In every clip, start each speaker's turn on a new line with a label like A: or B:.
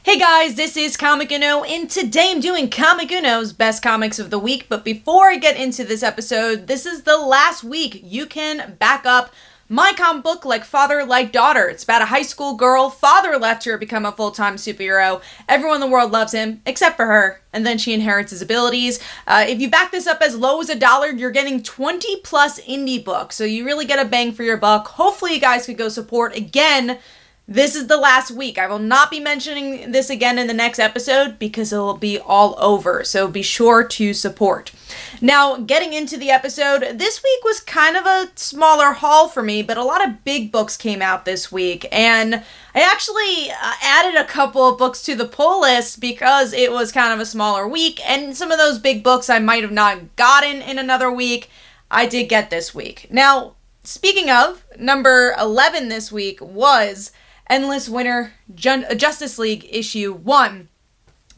A: Hey guys, this is Comic Uno, and today I'm doing Comic Uno's Best Comics of the Week, but before I get into this episode, this is the last week you can back up my comic book Like Father, Like Daughter. It's about a high school girl, father left her to become a full-time superhero, everyone in the world loves him, except for her, and then she inherits his abilities. If you back this up as low as $1, you're getting 20 plus indie books, so you really get a bang for your buck. Hopefully you guys could go support again. This is the last week. I will not be mentioning this again in the next episode because it will be all over, so be sure to support. Now, getting into the episode, this week was kind of a smaller haul for me, but a lot of big books came out this week, and I actually added a couple of books to the pull list because it was kind of a smaller week, and some of those big books I might have not gotten in another week, I did get this week. Now, speaking of, number 11 this week was Endless Winter Justice League issue 1.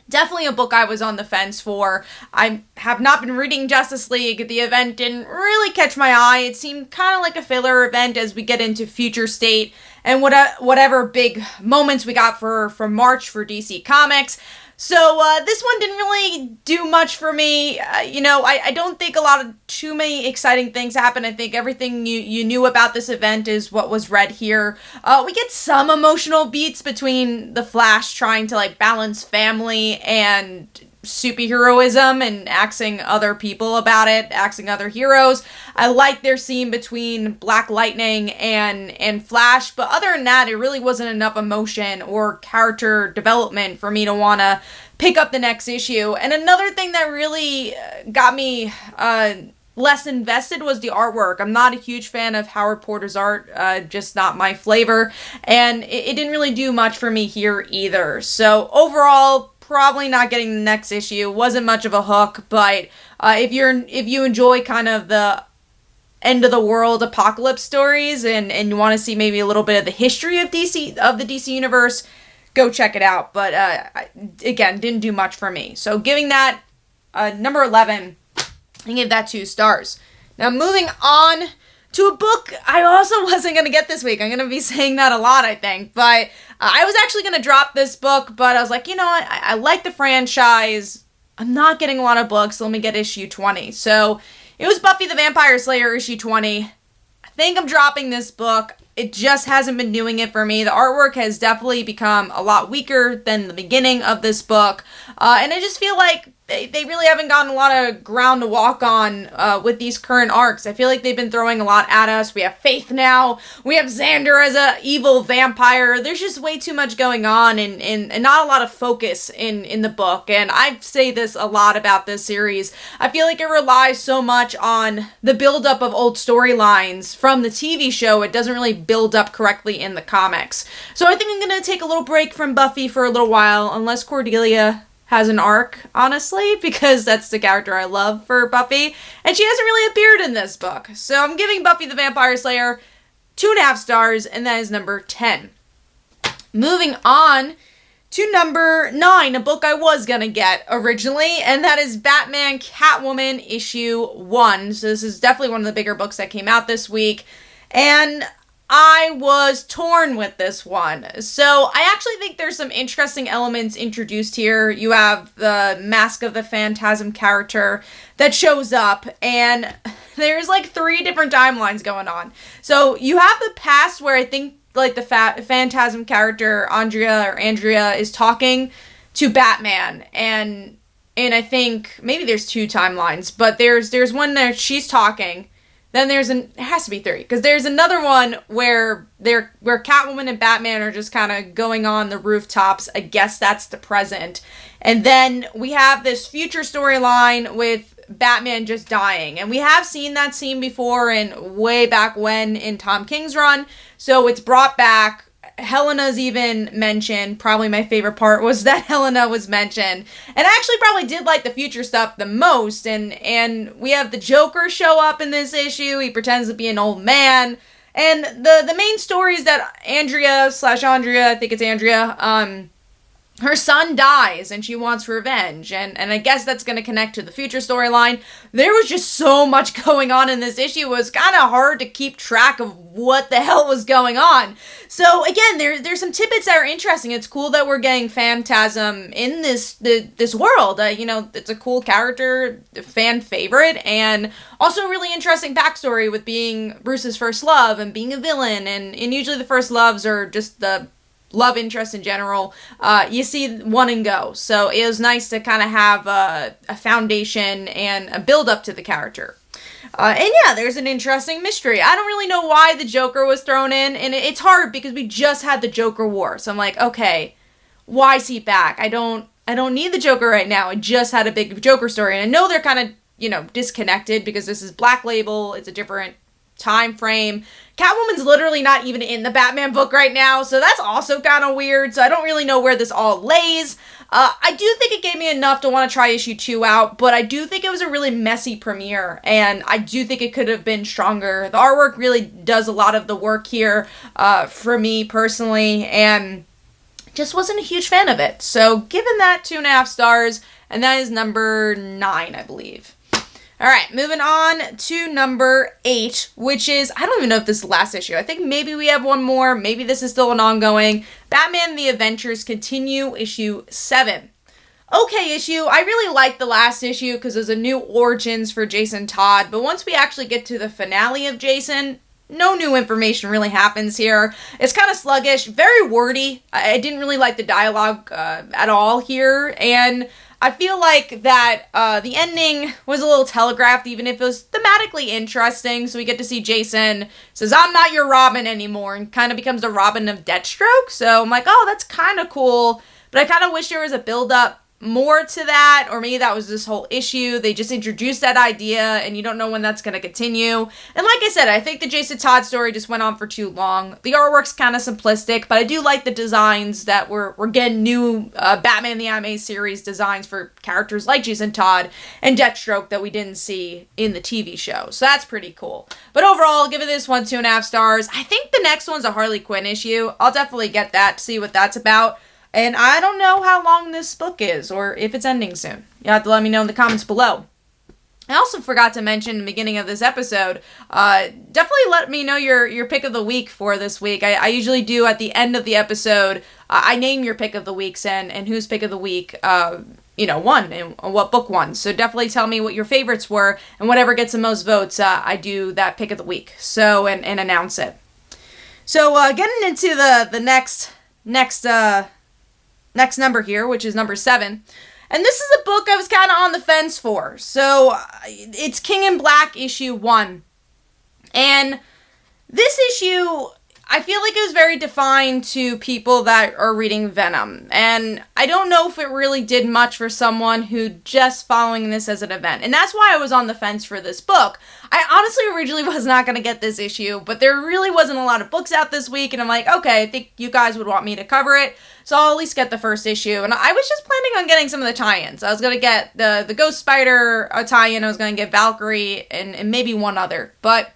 A: Definitely a book I was on the fence for. I have not been reading Justice League. The event didn't really catch my eye. It seemed kind of like a filler event as we get into Future State and whatever big moments we got for March for DC Comics. So this one didn't really do much for me. I don't think too many exciting things happen. I think everything you knew about this event is what was read here. We get some emotional beats between the Flash trying to balance family and superheroism and axing other people about it, axing other heroes. I like their scene between Black Lightning and Flash, but other than that, it really wasn't enough emotion or character development for me to want to pick up the next issue. And another thing that really got me less invested was the artwork. I'm not a huge fan of Howard Porter's art, just not my flavor, and it didn't really do much for me here either. So overall, probably not getting the next issue. Wasn't much of a hook, but if you enjoy kind of the end of the world apocalypse stories and you want to see maybe a little bit of the history of the DC universe, go check it out. But again, didn't do much for me. So giving that number 11, I gave that 2 stars. Now moving on to a book I also wasn't going to get this week. I'm going to be saying that a lot, I think. But I was actually going to drop this book, but I was like, you know what? I like the franchise. I'm not getting a lot of books, so let me get issue 20. So it was Buffy the Vampire Slayer issue 20. I think I'm dropping this book. It just hasn't been doing it for me. The artwork has definitely become a lot weaker than the beginning of this book. And I just feel like they really haven't gotten a lot of ground to walk on with these current arcs. I feel like they've been throwing a lot at us. We have Faith now. We have Xander as a evil vampire. There's just way too much going on and not a lot of focus in the book. And I say this a lot about this series. I feel like it relies so much on the buildup of old storylines from the TV show. It doesn't really build up correctly in the comics. So I think I'm going to take a little break from Buffy for a little while, unless Cordelia has an arc, honestly, because that's the character I love for Buffy, and she hasn't really appeared in this book. So I'm giving Buffy the Vampire Slayer 2.5 stars, and that is number 10. Moving on to number 9, a book I was gonna get originally, and that is Batman Catwoman issue 1. So this is definitely one of the bigger books that came out this week, and I was torn with this one. So I actually think there's some interesting elements introduced here. You have the Mask of the Phantasm character that shows up, and there's 3 different timelines going on. So you have the past where I think the Phantasm character Andrea is talking to Batman, and I think maybe there's 2 timelines, but there's one there she's talking. Then it has to be 3, because there's another one where Catwoman and Batman are just kind of going on the rooftops. I guess that's the present. And then we have this future storyline with Batman just dying. And we have seen that scene before and way back when in Tom King's run. So it's brought back. Helena's even mentioned. Probably my favorite part was that Helena was mentioned. And I actually probably did like the future stuff the most. And we have the Joker show up in this issue. He pretends to be an old man. And the main story is that Andrea, I think it's Andrea, her son dies and she wants revenge, and I guess that's going to connect to the future storyline. There was just so much going on in this issue. It was kind of hard to keep track of what the hell was going on. So again, there's some tidbits that are interesting. It's cool that we're getting Phantasm in this world. It's a cool character, fan favorite, and also really interesting backstory with being Bruce's first love and being a villain, and usually the first loves are just the love interest in general. You see one and go. So it was nice to kind of have a foundation and a build up to the character. And yeah, there's an interesting mystery. I don't really know why the Joker was thrown in, and it's hard because we just had the Joker War. So I'm like, okay, why is he back? I don't need the Joker right now. I just had a big Joker story, and I know they're kind of, disconnected because this is Black Label. It's a different time frame. Catwoman's literally not even in the Batman book right now, so that's also kind of weird. So I don't really know where this all lays. I do think it gave me enough to want to try issue 2 out, but I do think it was a really messy premiere, and I do think it could have been stronger. The artwork really does a lot of the work here for me personally, and just wasn't a huge fan of it. So giving that 2.5 stars, and that is number 9, I believe. All right, moving on to number 8, which is, I don't even know if this is the last issue. I think maybe we have one more. Maybe this is still an ongoing. Batman the Adventures Continue, issue 7. Okay issue. I really liked the last issue because there's a new origins for Jason Todd. But once we actually get to the finale of Jason, no new information really happens here. It's kind of sluggish, very wordy. I didn't really like the dialogue at all here. And I feel like that the ending was a little telegraphed, even if it was thematically interesting. So we get to see Jason says, "I'm not your Robin anymore," and kind of becomes the Robin of Deathstroke. So I'm like, oh, that's kind of cool. But I kind of wish there was a build-up more to that, or maybe that was this whole issue. They just introduced that idea, and you don't know when that's going to continue. And like I said, I think the Jason Todd story just went on for too long. The artwork's kind of simplistic, but I do like the designs that we're getting new Batman the Anime series designs for characters like Jason Todd and Deathstroke that we didn't see in the TV show. So that's pretty cool. But overall, give it this one 2.5 stars. I think the next one's a Harley Quinn issue. I'll definitely get that to see what that's about. And I don't know how long this book is, or if it's ending soon. You'll have to let me know in the comments below. I also forgot to mention in the beginning of this episode, definitely let me know your pick of the week for this week. I usually do at the end of the episode, I name your pick of the weeks and whose pick of the week, won and what book won. So definitely tell me what your favorites were, and whatever gets the most votes, I do that pick of the week. So, and announce it. So, getting into the next number here, which is number 7. And this is a book I was kind of on the fence for. So it's King in Black issue 1. And this issue, I feel like it was very defined to people that are reading Venom. And I don't know if it really did much for someone who just following this as an event. And that's why I was on the fence for this book. I honestly originally was not going to get this issue, but there really wasn't a lot of books out this week. And I'm like, okay, I think you guys would want me to cover it. So I'll at least get the first issue. And I was just planning on getting some of the tie-ins. I was going to get the Ghost Spider tie-in. I was going to get Valkyrie and maybe one other. But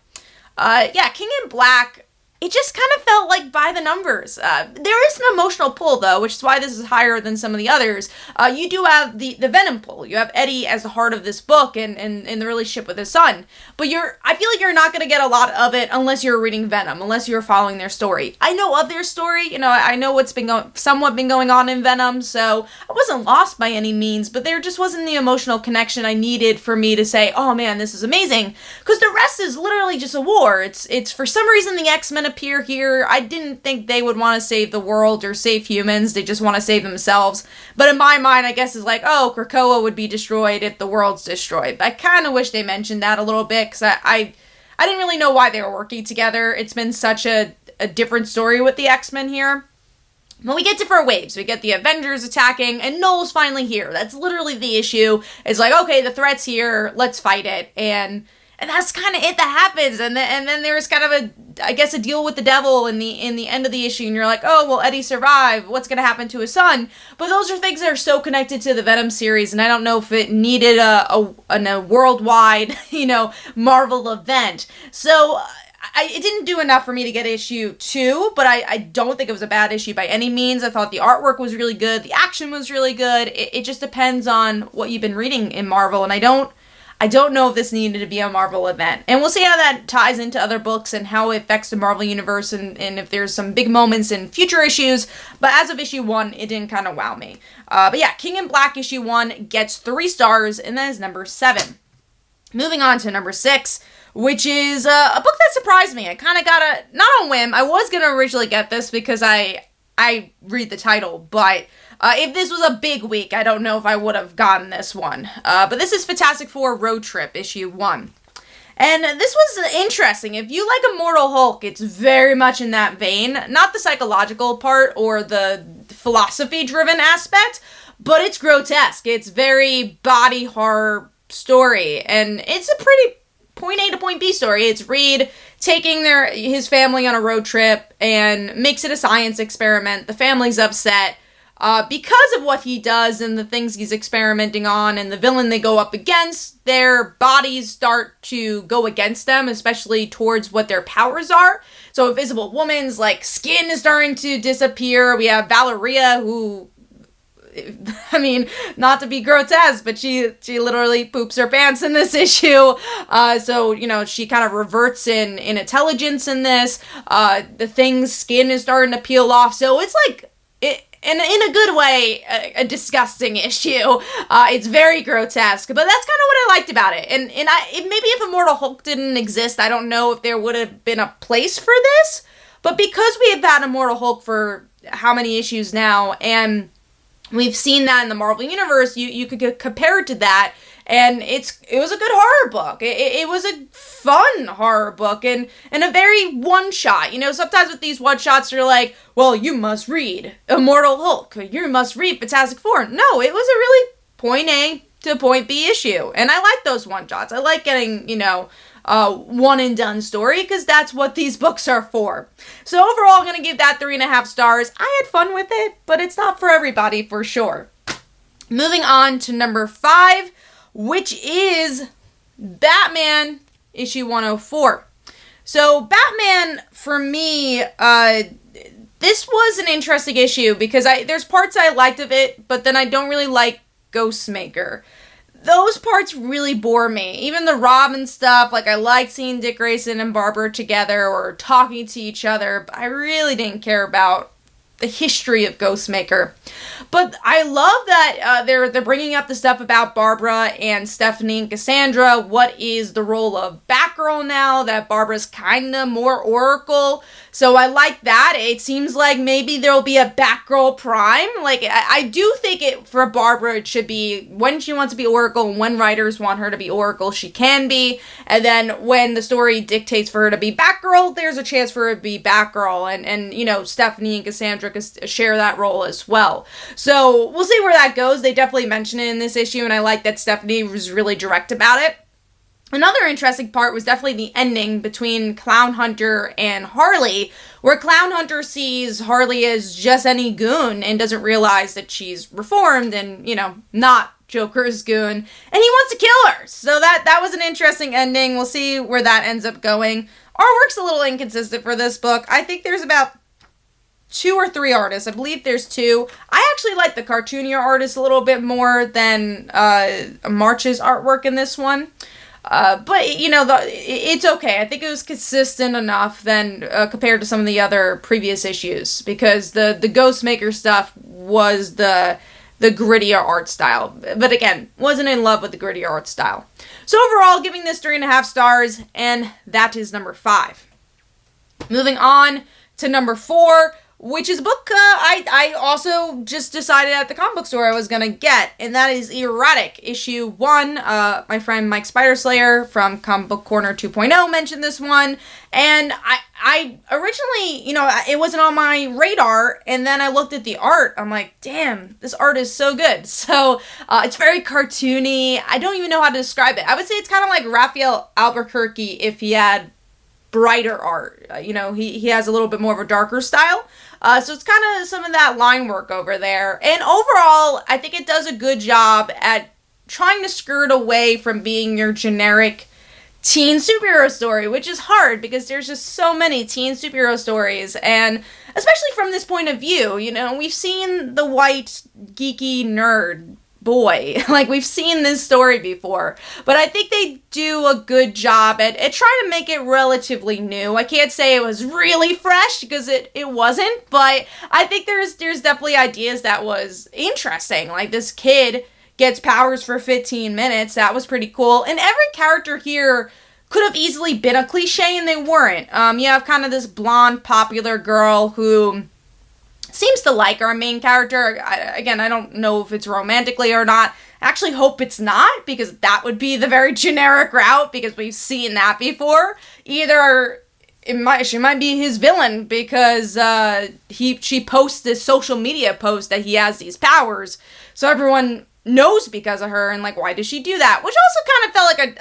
A: King in Black, it just kind of felt like by the numbers. There is an emotional pull, though, which is why this is higher than some of the others. You do have the Venom pull. You have Eddie as the heart of this book and the relationship with his son. But I feel like you're not going to get a lot of it unless you're reading Venom, unless you're following their story. I know of their story. I know what's been somewhat been going on in Venom, so I wasn't lost by any means, but there just wasn't the emotional connection I needed for me to say, oh man, this is amazing. Because the rest is literally just a war. It's for some reason the X-Men appear here. I didn't think they would want to save the world or save humans. They just want to save themselves. But in my mind, I guess it's like, oh, Krakoa would be destroyed if the world's destroyed. I kind of wish they mentioned that a little bit because I didn't really know why they were working together. It's been such a different story with the X-Men here. But we get different waves. We get the Avengers attacking, and Null's finally here. That's literally the issue. It's like, okay, the threat's here. Let's fight it. And that's kind of it that happens. And then there's kind of a deal with the devil in the end of the issue. And you're like, oh, well, Eddie survived. What's going to happen to his son? But those are things that are so connected to the Venom series. And I don't know if it needed a worldwide, Marvel event. So it didn't do enough for me to get issue 2, but I don't think it was a bad issue by any means. I thought the artwork was really good. The action was really good. It just depends on what you've been reading in Marvel, and I don't know if this needed to be a Marvel event. And we'll see how that ties into other books and how it affects the Marvel Universe and if there's some big moments in future issues. But as of issue 1, it didn't kind of wow me. But yeah, King in Black issue 1 gets 3 stars, and that is number 7. Moving on to number 6, which is a book that surprised me. I kind of got not on whim. I was going to originally get this because I read the title, but if this was a big week, I don't know if I would have gotten this one. But this is Fantastic Four Road Trip, issue 1. And this was interesting. If you like Immortal Hulk, it's very much in that vein. Not the psychological part or the philosophy-driven aspect, but it's grotesque. It's very body horror story, and it's a pretty point A to point B story. It's Reed taking his family on a road trip and makes it a science experiment. The family's upset because of what he does and the things he's experimenting on, and the villain they go up against, their bodies start to go against them, especially towards what their powers are. So Invisible Woman's skin is starting to disappear. We have Valeria, who, I mean, not to be grotesque, but she literally poops her pants in this issue. So, she kind of reverts in intelligence in this. The Thing's skin is starting to peel off. So it's in a good way, a disgusting issue. It's very grotesque, but that's kind of what I liked about it. And maybe if Immortal Hulk didn't exist, I don't know if there would have been a place for this. But because we have had Immortal Hulk for how many issues now, and we've seen that in the Marvel Universe, you could compare it to that, and it was a good horror book. It was a fun horror book, and a very one-shot. Sometimes with these one-shots, you're like, well, you must read Immortal Hulk, you must read Fantastic Four. No, it was a really point A to point B issue, and I like those one-shots. I like getting, one and done story, because that's what these books are for. So overall, I'm going to give that 3.5 stars. I had fun with it, but it's not for everybody for sure. Moving on to number 5, which is Batman issue 104. So Batman, for me, this was an interesting issue because there's parts I liked of it, but then I don't really like Ghostmaker. Those parts really bore me. Even the Robin stuff, I liked seeing Dick Grayson and Barbara together or talking to each other, but I really didn't care about the history of Ghostmaker. But I love that they're bringing up the stuff about Barbara and Stephanie and Cassandra. What is the role of Batgirl now that Barbara's kind of more Oracle? So I like that. It seems like maybe there'll be a Batgirl Prime. I do think for Barbara, it should be when she wants to be Oracle and when writers want her to be Oracle, she can be. And then when the story dictates for her to be Batgirl, there's a chance for her to be Batgirl. And Stephanie and Cassandra could share that role as well. So we'll see where that goes. They definitely mention it in this issue, and I like that Stephanie was really direct about it. Another interesting part was definitely the ending between Clown Hunter and Harley, where Clown Hunter sees Harley as just any goon and doesn't realize that she's reformed and, not Joker's goon, and he wants to kill her. So that was an interesting ending. We'll see where that ends up going. Artwork's a little inconsistent for this book. I think there's about 2 or 3 artists. I believe there's 2. I actually like the cartoonier artist a little bit more than March's artwork in this one. But, it's okay. I think it was consistent enough then compared to some of the other previous issues, because the Ghostmaker stuff was the grittier art style. But again, wasn't in love with the grittier art style. So overall, giving this 3.5 stars, and that is number 5. Moving on to number 4, which is a book I also just decided at the comic book store I was going to get, and that is Erratic, issue 1. My friend Mike Spiderslayer from Comic Book Corner 2.0 mentioned this one, and I originally, it wasn't on my radar, and then I looked at the art. I'm like, damn, this art is so good. So it's very cartoony. I don't even know how to describe it. I would say it's kind of like Raphael Albuquerque if he had brighter art. He has a little bit more of a darker style. So it's kind of some of that line work over there. And overall, I think it does a good job at trying to skirt away from being your generic teen superhero story, which is hard because there's just so many teen superhero stories, and especially from this point of view, you know, we've seen the white, geeky nerd boy. Like, we've seen this story before, but I think they do a good job at trying to make it relatively new. I can't say it was really fresh because it wasn't, but I think there's definitely ideas that was interesting. Like, this kid gets powers for 15 minutes. That was pretty cool. And every character here could have easily been a cliche, and they weren't. You have kind of this blonde, popular girl who seems to like our main character. I don't know if it's romantically or not. I actually hope it's not, because that would be the very generic route, because we've seen that before. Either she might be his villain because she posts this social media post that he has these powers, so everyone knows because of her, and like, why does she do that? Which also kind of felt like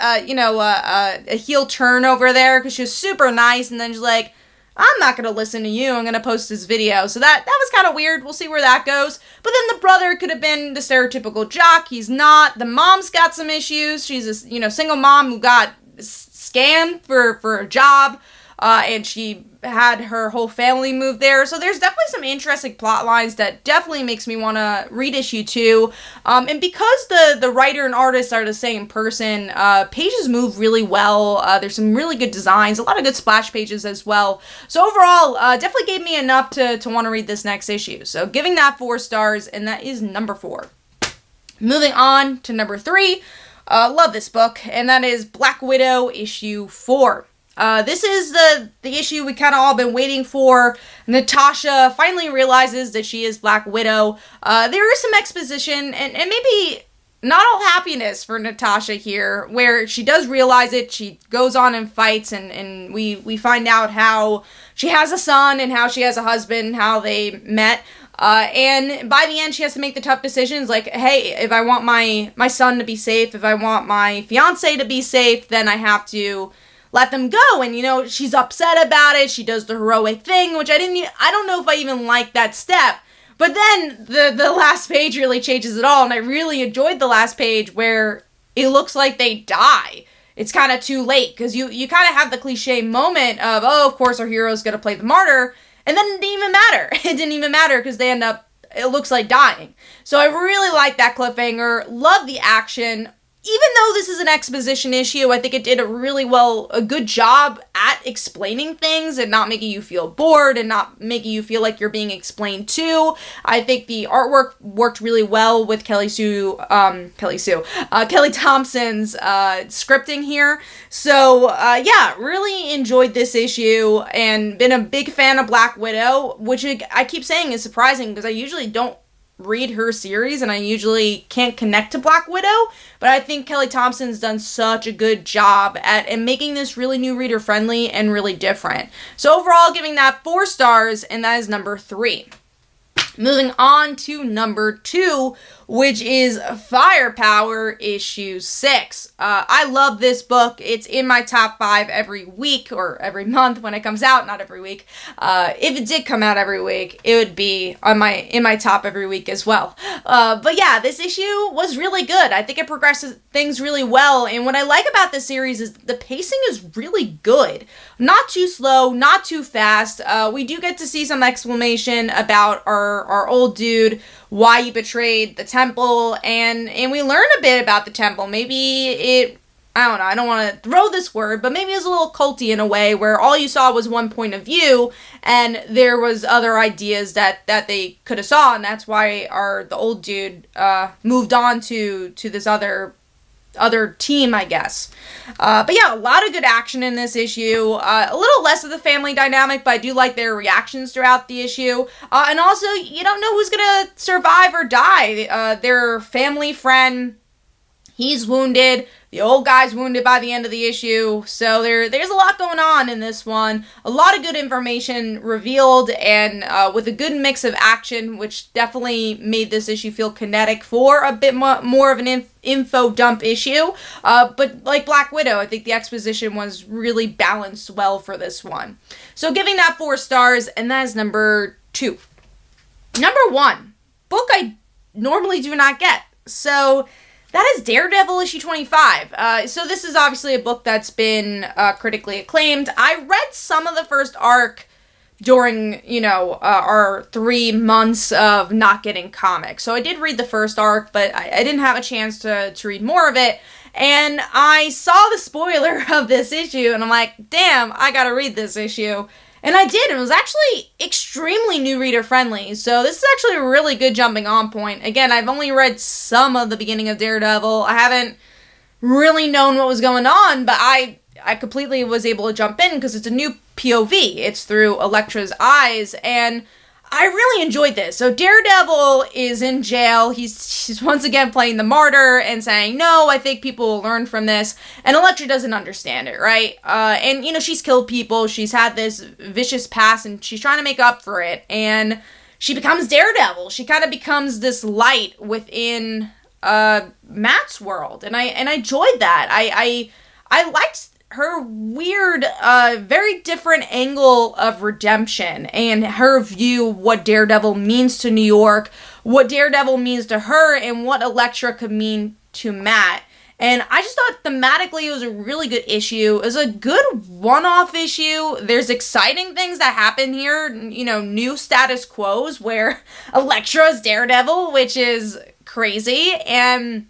A: a heel turn over there, because she was super nice, and then she's like, I'm not going to listen to you, I'm going to post this video. So that was kind of weird. We'll see where that goes. But then the brother could have been the stereotypical jock. He's not. The mom's got some issues. She's a single mom who got scammed for a job, and she had her whole family move there. So there's definitely some interesting plot lines that definitely makes me want to read issue 2. And because the writer and artist are the same person, pages move really well. There's some really good designs, a lot of good splash pages as well. So overall, definitely gave me enough to want to read this next issue. So giving that 4 stars, and that is number 4. Moving on to number 3. Love this book, and that is Black Widow issue 4. This is the issue we kind of all been waiting for. Natasha finally realizes that she is Black Widow. There is some exposition and maybe not all happiness for Natasha here, where she does realize it. She goes on and fights, and we find out how she has a son and how she has a husband, how they met. And by the end, she has to make the tough decisions, like, hey, if I want my son to be safe, if I want my fiance to be safe, then I have to let them go. And, you know, she's upset about it. She does the heroic thing, which I don't know if I even like that step. But then the last page really changes it all, and I really enjoyed the last page where it looks like they die. It's kind of too late, because you kind of have the cliche moment of, oh, of course our hero's going to play the martyr, and then it didn't even matter. It didn't even matter, because they end up, it looks like, dying. So I really like that cliffhanger, love the action. Even though this is an exposition issue, I think it did a good job at explaining things and not making you feel bored and not making you feel like you're being explained to. I think the artwork worked really well with Kelly Thompson's scripting here. So, really enjoyed this issue and been a big fan of Black Widow, which I keep saying is surprising because I usually don't read her series and I usually can't connect to Black Widow, but I think Kelly Thompson's done such a good job at making this really new reader friendly and really different. So overall, giving that 4 stars, and that is number 3. Moving on to number 2, which is Firepower issue 6. I love this book. It's in my top 5 every week or every month when it comes out, not every week. If it did come out every week, it would be in my top every week as well. But yeah, this issue was really good. I think it progresses things really well, and what I like about this series is the pacing is really good. Not too slow, not too fast. We do get to see some explanation about our old dude, why he betrayed the temple, and we learn a bit about the temple. Maybe I don't know, I don't want to throw this word, but maybe it was a little culty in a way, where all you saw was one point of view, and there was other ideas that they could have saw, and that's why the old dude moved on to this other team, I guess. But yeah, a lot of good action in this issue. A little less of the family dynamic, but I do like their reactions throughout the issue. And also, you don't know who's gonna survive or die. Their family friend, he's wounded. The old guy's wounded by the end of the issue. So there's a lot going on in this one. A lot of good information revealed, and with a good mix of action, which definitely made this issue feel kinetic for a bit more of an info dump issue. But like Black Widow, I think the exposition was really balanced well for this one. So giving that 4 stars, and that is number 2. Number 1, book I normally do not get. So That is Daredevil issue 25. So this is obviously a book that's been critically acclaimed. I read some of the first arc during, our 3 months of not getting comics. So I did read the first arc, but I didn't have a chance to read more of it. And I saw the spoiler of this issue, and I'm like, damn, I gotta read this issue. And I did, and it was actually extremely new reader friendly. So this is actually a really good jumping on point. Again, I've only read some of the beginning of Daredevil. I haven't really known what was going on, but I completely was able to jump in because it's a new POV. It's through Elektra's eyes, and I really enjoyed this. So Daredevil is in jail. He's once again playing the martyr and saying, no, I think people will learn from this. And Elektra doesn't understand it, right? And she's killed people. She's had this vicious past, and she's trying to make up for it. And she becomes Daredevil. She kind of becomes this light within Matt's world. And I enjoyed that. I liked her weird, very different angle of redemption and her view of what Daredevil means to New York, what Daredevil means to her, and what Elektra could mean to Matt. And I just thought thematically it was a really good issue. It was a good one-off issue. There's exciting things that happen here, new status quos where Elektra's Daredevil, which is crazy, and,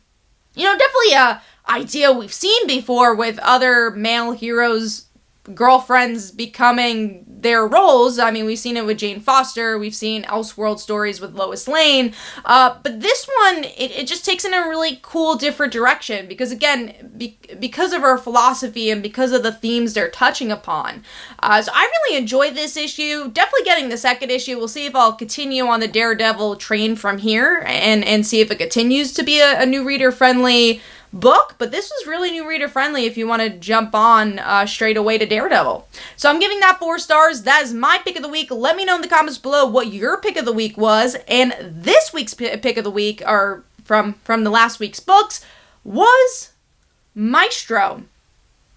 A: definitely a idea we've seen before with other male heroes' girlfriends becoming their roles. I mean, we've seen it with Jane Foster. We've seen Elseworld stories with Lois Lane. But this one, it just takes in a really cool, different direction because, again, because of her philosophy and because of the themes they're touching upon. So I really enjoyed this issue. Definitely getting the second issue. We'll see if I'll continue on the Daredevil train from here and see if it continues to be a new reader-friendly book, but this was really new reader friendly if you want to jump on straight away to Daredevil. So I'm giving that 4 stars. That is my pick of the week. Let me know in the comments below what your pick of the week was, and this week's pick of the week, or from the last week's books, was Maestro.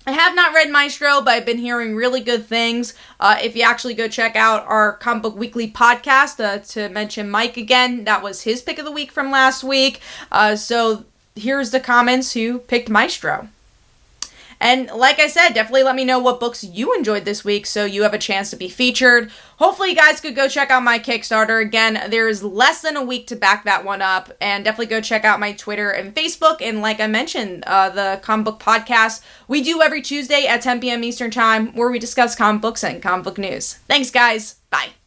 A: I have not read Maestro, but I've been hearing really good things. If you actually go check out our Comic Book Weekly podcast, to mention Mike again, that was his pick of the week from last week. So here's the comments who picked Maestro. And like I said, definitely let me know what books you enjoyed this week so you have a chance to be featured. Hopefully you guys could go check out my Kickstarter. Again, there's less than a week to back that one up. And definitely go check out my Twitter and Facebook. And like I mentioned, the comic book podcast we do every Tuesday at 10 p.m. Eastern Time, where we discuss comic books and comic book news. Thanks, guys. Bye.